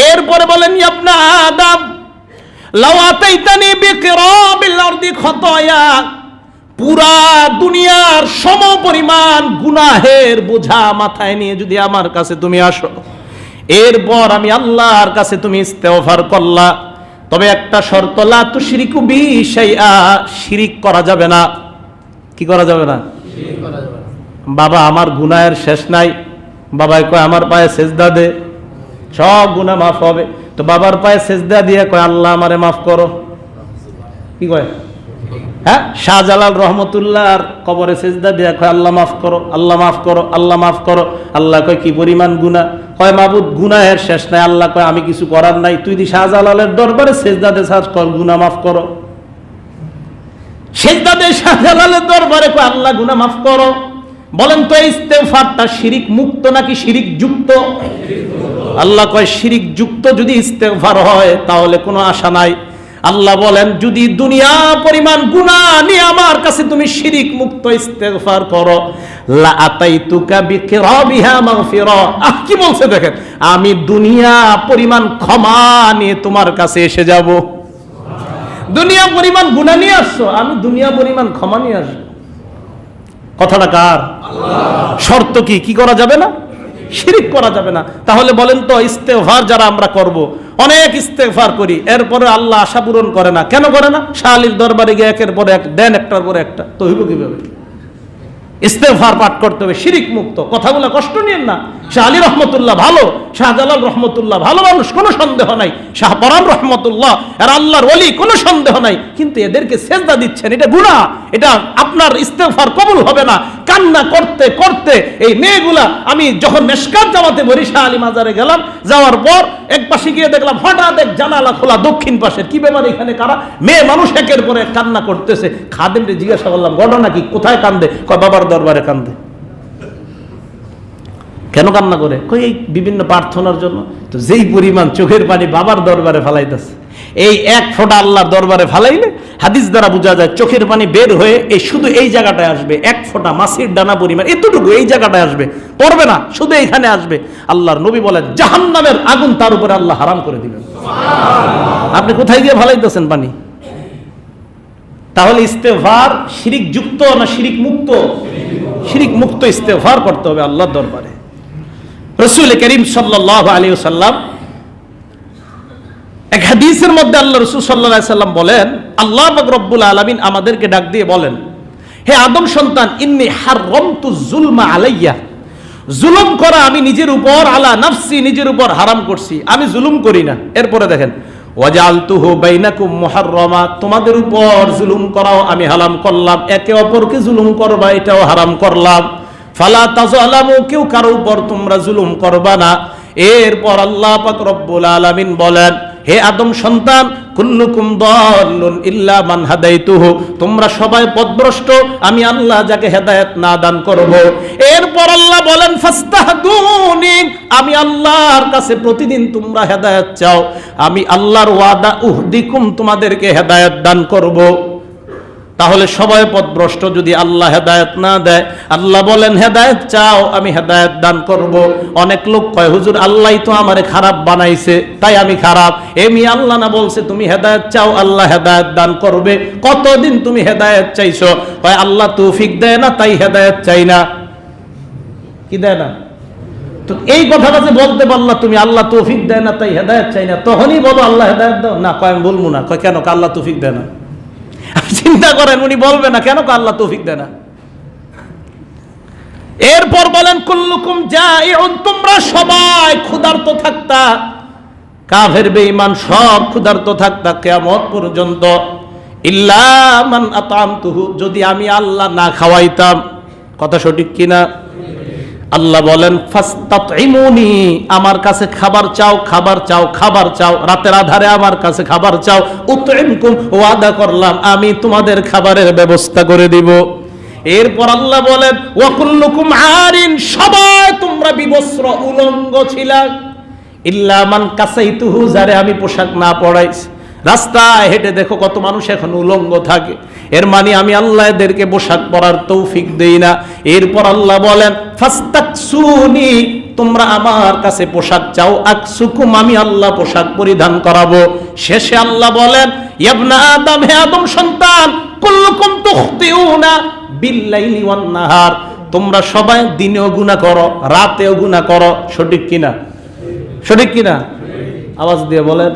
এরপরে বলেন ইবনা আদম লাউ আতাইতানি বিকিরাবিল আরদি খতায়া, পুরা দুনিয়ার সমপরিমাণ গুনাহের বোঝা মাথায় নিয়ে যদি আমার কাছে তুমি আসো, এরপর আমি আল্লাহর কাছে তুমি ইস্তেগফার করলা, তবে একটা শর্ত, লা তুশরিকু বি শাইআ, শিরিক করা যাবে না। কি করা যাবে না? শিরিক করা যাবে না। বাবা আমার গুনাহের শেষ নাই, বাবাই কয় আমার পায়ে সেজদা দে, সব গুনাহ মাফ হবে। তো বাবার পায়ে সেজদা দিয়ে কয় আল্লাহ আমারে মাফ করো। কি কয়? হ্যাঁ, শাহজালাল রহমতুল্লাহর কবরে সেজদা দিয়ে কয় আল্লাহ মাফ করো, আল্লাহ মাফ করো, আল্লাহ মাফ করো। আল্লাহ কয় কি পরিমাণ গুনাহ? কয় মাবুদ গুনাহের শেষ নাই। আল্লাহ কয় আমি কিছু করার নাই, তুই দি শাহজালালের দরবারে সেজদা দে, সাজ কর, গুনাহ মাফ করো। সেজদা দে শাহজালালের দরবারে, কয় আল্লাহ গুনাহ মাফ করো। বলেন তো এই ইস্তেগফারটা শিরিক মুক্ত নাকি শিরিক যুক্ত? আল্লাহ কয় শিরিক যুক্ত যদি ইস্তেগফার হয় তাহলে কোনো আশা নাই। আল্লাহ বলেন যদি দুনিয়া পরিমাণ গুনাহ নিয়ে আমার কাছে তুমি শিরিক মুক্ত ইস্তেগফার করো, লা আতাইতুকা বিকিরাবিহা মাগফিরা। কি বলছে দেখেন, আমি দুনিয়া পরিমাণ ক্ষমা নিয়ে তোমার কাছে এসে যাব। দুনিয়া পরিমাণ গুনাহ নিয়ে আসছো, আমি দুনিয়া পরিমাণ ক্ষমা নিয়ে আসবো। কথাটা কার? আল্লাহ। শর্ত কি? কি করা যাবে না? শিরিক করা যাবে না। তাহলে বলেন তো ইস্তেগফার যারা আমরা করব, অনেক ইস্তেগফার করি, এরপরে আল্লাহ আশা পূরণ করে না, কেন করে না? শাহ আলীর দরবারে গিয়ে একের পর এক দেন, একটার পর একটা, তো হইব কিভাবে? ইস্তেগফার পাঠ করতে হবে শিরিক মুক্ত। কথাগুলো কষ্ট নিয়েন না। শাহ আলী রহমতুল্লাহ ভালো, শাহজালাল রহমতুল্লাহ ভালো মানুষ, কোনো সন্দেহ নাই। শাহ পরান রহমতুল্লাহ আর আল্লাহর ওলি, কোনো সন্দেহ নাই। কিন্তু এদেরকে সেজদা দিচ্ছেন, এটা গুনাহ, এটা আপনার ইস্তেগফার কবুল হবে না। কান্না করতে করতে এই মেয়েগুলা, আমি যখন মেশকাত জামাতে বরিশাহ আলী মাজারে গেলাম, যাওয়ার পর এক পাশে গিয়ে দেখলাম হঠাৎ এক জানালা খোলা দক্ষিণ পাশের। কি ব্যাপার এখানে কারা? মেয়ে মানুষ একের পরে কান্না করতেছে। খাদেমরে জিজ্ঞাসা করলাম ঘটনা কি, কোথায় কান্দে? কয় বাবার দরবারে কান্দে। কেন কান্না করে? কই এই বিভিন্ন প্রার্থনার জন্য। তো যেই পরিমাণ চোখের পানি বাবার দরবারে ফালাইতেছে, এই এক ফোঁটা আল্লাহর দরবারে ফালাইলে হাদিস দ্বারা বোঝা যায় চোখের পানি বের হয়ে এই শুধু এই জায়গাটায় আসবে, এক ফোঁটা মাছের দানা পরিমাণ, এতটুকু এই জায়গাটায় আসবে, পড়বে না, শুধু এইখানে আসবে। আল্লাহর নবী বলেন জাহান্নামের আগুন তার উপরে আল্লাহ হারাম করে দিবেন। আপনি কোথায় গিয়ে ফালাইতেছেন পানি? তাহলে ইস্তেগফার শিরিক যুক্ত না শিরিক মুক্ত? শিরিক মুক্ত ইস্তেগফার করতে হবে আল্লাহর দরবারে। রাসূল করিম সাল্লাল্লাহু আলাইহি ওয়াসাল্লাম এক হাদিসের মধ্যে আল্লাহ রাসূল সাল্লাল্লাহু আলাইহি ওয়াসাল্লাম বলেন, আল্লাহ পাক রব্বুল আলামিন আমাদেরকে ডাক দিয়ে বলেন, হে আদম সন্তান, ইন্নী হারামতু যুলমা আলাইয়া, জুলুম করা আমি নিজের উপর, আলা নাফসি নিজের উপর হারাম করছি, আমি জুলুম করি না। এরপরে দেখেন ওয়াজআলতুহু বাইনাকুম মুহাররামা, তোমাদের উপর জুলুম করাও আমি হারাম করলাম, একে অপরকে জুলুম করবা এটাও হারাম করলাম। ফালা তাযলামু, কেউ কারো উপর তোমরা জুলুম করবা না। এরপর আল্লাহ পাক রব্বুল আলামিন বলেন, হে আদম সন্তান, কুল্লুকুম দাল্লুন ইল্লা মান হাদাইতুহু, তোমরা সবাই পথভ্রষ্ট, আমি আল্লাহ যাকে হেদায়েত না দান করব। এরপর আল্লাহ বলেন ফাস্তাহদুনি, আমি আল্লাহর কাছে প্রতিদিন তোমরা হেদায়েত চাও, আমি আল্লাহর ওয়াদা উহদিকুম, তোমাদেরকে হেদায়েত দান করব। তাহলে সবাই পথভ্রষ্ট, যদি আল্লাহ হেদায়েত না দেয়, আল্লাহ বলেন হেদায়েত চাও, আমি হেদায়েত দান করব। অনেক লোক কয় হুজুর আল্লাহই তো আমারে খারাপ বানাইছে তাই আমি খারাপ। এমনি আল্লাহ না বলছে তুমি হেদায়েত চাও, আল্লাহ হেদায়েত দান করবে। কতদিন তুমি হেদায়েত চাইছো? কয় আল্লাহ তৌফিক দেয় না তাই হেদায়েত চাই না। কি দেয় না? তো এই কথাটা যে বলতে পারলা তুমি, আল্লাহ তৌফিক দেয় না তাই হেদায়েত চাই না, তখনই বলো আল্লাহ হেদায়েত দাও। না, কয় আমি বলবো না। কয় কেন? আল্লাহ তৌফিক দেয় না। চিন্তা করেন উনি বলবে না কেন? আল্লাহ তৌফিক দেয় না। এরপর বলেন কুল্লুকুম জাইউন, তোমরা সবাই ক্ষুধার্ত থাকতা, কাফের বেঈমান সব ক্ষুধার্ত থাকতা কিয়ামত পর্যন্ত, ইল্লা মান আতামতুহু, যদি আমি আল্লাহ না খাওয়াইতাম। কথা সঠিক কিনা? আল্লাহ বলেন ফাস্তাতইমুনি, আমার কাছে খাবার চাও, খাবার চাও, খাবার চাও, রাতের আধারে আমার কাছে খাবার চাও। উতইমকুম, ওয়াদা করলাম আমি তোমাদের খাবারের ব্যবস্থা করে দিব। এরপর আল্লাহ বলেন ওয়া কুল্লুকুম আরিন, সবাই তোমরা বিবস্ত্র উলঙ্গ ছিলা, ইল্লা মান কাসাইতুহু, যারে আমি পোশাক না পরাইছি। রাস্তায় হেঁটে দেখো কত মানুষ এখন উলঙ্গ থাকে, এর মানে আমি আল্লাহ এদেরকে পোশাক পরার তৌফিক দেই না। এরপর আল্লাহ বলেন ফাস্তাকসুনি, তোমরা আমার কাছে পোশাক চাও, আকসুকুম, আমি আল্লাহ পোশাক পরিধান করাবো। শেষে আল্লাহ বলেন, ইবনা আদম, হে আদম সন্তান, কুল্লুকুম তুখতিউনা বিল্লাইলি ওয়ান নাহার, তোমরা সবাই দিনেও গুনাহ করো, রাতেও গুনাহ করো। সঠিক কিনা? সঠিক কিনা? আওয়াজ দিয়ে বলেন।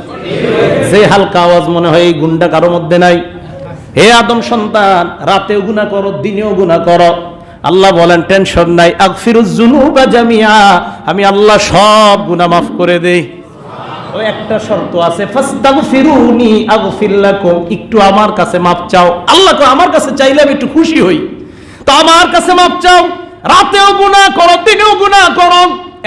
যে হালকা আওয়াজ মনে হয় এই গুণটা কারোর মধ্যে নাই। হে আদম সন্তান, রাতেও গুনাহ করো, দিনেও গুনাহ করো। আল্লাহ বলেন, টেনশন নাই, আগফিরুজ যুনুবা জামিআ, আমি আল্লাহ সব গুনাহ মাফ করে দেই। ওই একটা শর্ত আছে, ফাস্তাগফিরুনি আগফির লাকুম, একটু আমার কাছে মাপ চাও। আল্লাহ কো, আমার কাছে চাইলে আমি একটু খুশি হই, তো আমার কাছে মাপ চাও। রাতেও গুনাহ করো, দিনেও গুনাহ করো,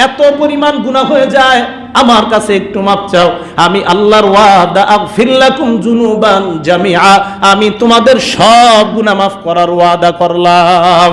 এত পরিমাণ গুনাহ হয়ে যায়, আমার কাছে একটু মাপ চাও। আমি আল্লাহর ওয়াদা, আগফির লাকুম যুনুবান জামিআ, আমি তোমাদের সব গুনাহ মাফ করার ওয়াদা করলাম।